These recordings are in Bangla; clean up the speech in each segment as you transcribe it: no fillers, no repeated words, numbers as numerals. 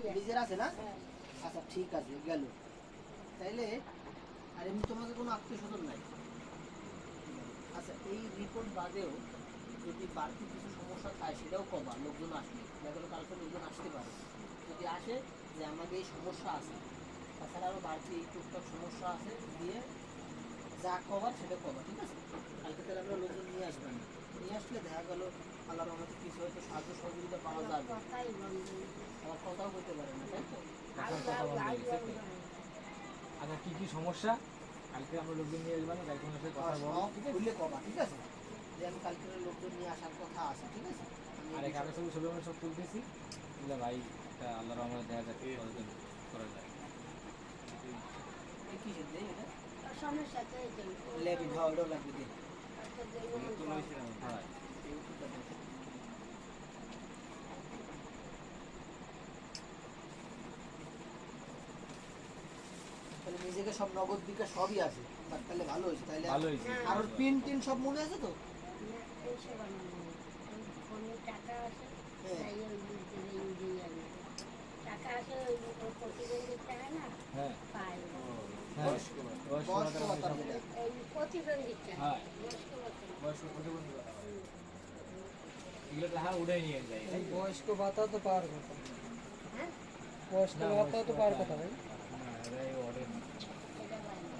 নিজের আছে না? আচ্ছা ঠিক আছে গেল। তাইলে আর এমনি তোমাকে কোনো আত্মীয় স্বজন নাই? আচ্ছা এই রিপোর্ট বাদেও যদি বাড়তি কিছু সমস্যা থাকে সেটাও কবা, লোকজন আসবে, দেখা গেলো কালকে লোকজন আসতে পারে, যদি আসে যে আমাদের এই সমস্যা আছে, তাছাড়া আরও বাড়তি টুকটাক সমস্যা আছে দিয়ে যা কভার সেটা কভার, ঠিক আছে? কালকে তাহলে আমরা লোকজন নিয়ে আসবেন, নিয়ে আসলে দেখা গেলো আল্লাহর রহমতে কিছু হয়তো সাহায্য সহযোগিতা পাওয়া যাবে। আমার কথাও বলতে পারে না, তাই তো? আচ্ছা কি কি সমস্যা কালকে আমরা লোকজন নিয়ে আসবো না, কালকে সাথে কথা বলবো, ঠিক আছে? খুললে কবা, ঠিক আছে? যে আমি কালকে লোকজন নিয়ে আসার কথা আছে, ঠিক আছে? আর এই কাগজ ছবি আমরা সব তুলতেছি, তুলে ভাই এটা আল্লাহর রহমতে দেখা যাক কতদিন করা যায়। কি সেটা এটা সমস্যাতে লেবি ভাওড়ো লাগবে দে হয় তাহলে নিজেকে সব নগদ বিকাশ সবই আছে, তাহলে ভালো হয়েছে। তাহলে ভালো হয়েছে। আর পিন টিন সব মনে আছে তো? টাকা আছে হ্যাঁ। টাকা আছে ওই প্রতিবন্ধী টাকা না হ্যাঁ পাই হ্যাঁ বয়স্ক ভাতা যেটা। এই প্রতিবন্ধী টাকা হ্যাঁ। বয়স্ক ভাতা। বয়স্ক প্রতিবন্ধী ভাতা হয়। এগুলো টাকা উড়ে নিয়ে যায়, তাই তো? বয়স্ক ভাতা তো পাওয়ার কথা, হ্যাঁ বয়স্ক না, ভাতা তো পাওয়ার কথা ভাই। না, এরা এই order না। এটা পাই না।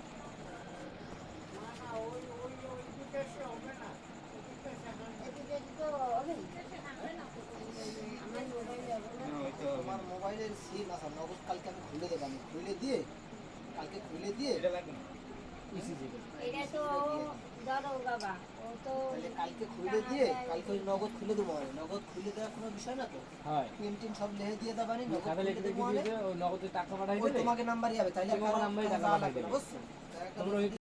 এদিকে তো হবে আমার মোবাইল যাবে না তোমার মোবাইলের সিম আছে নগদ, কালকে আমি খুলে দেবো, আমি খুলে দিয়ে কালকে খুলে দিয়ে এটা লাগবে না। ECG করে। এটা তো ধরো বাবা ও তো তাহলে কালকে খুলে দিয়ে কালকে ওই নগদ খুলে দেবো, মানে নগদ খুলে দেওয়ার কোনো বিষয় না তো, হয়। পিন টিন সব লিখে দিয়ে দেবানি, নগদ খাতা খুলে লিখে দেবো দিয়ে মানে দিবে, ওই নগদে টাকা পাঠাই ওই দেবে। তোমাকে নাম্বারই হবে, তাইলে তোমার নাম্বারে টাকা পাঠাই দেবে। বুঝছো? তোমরা ওই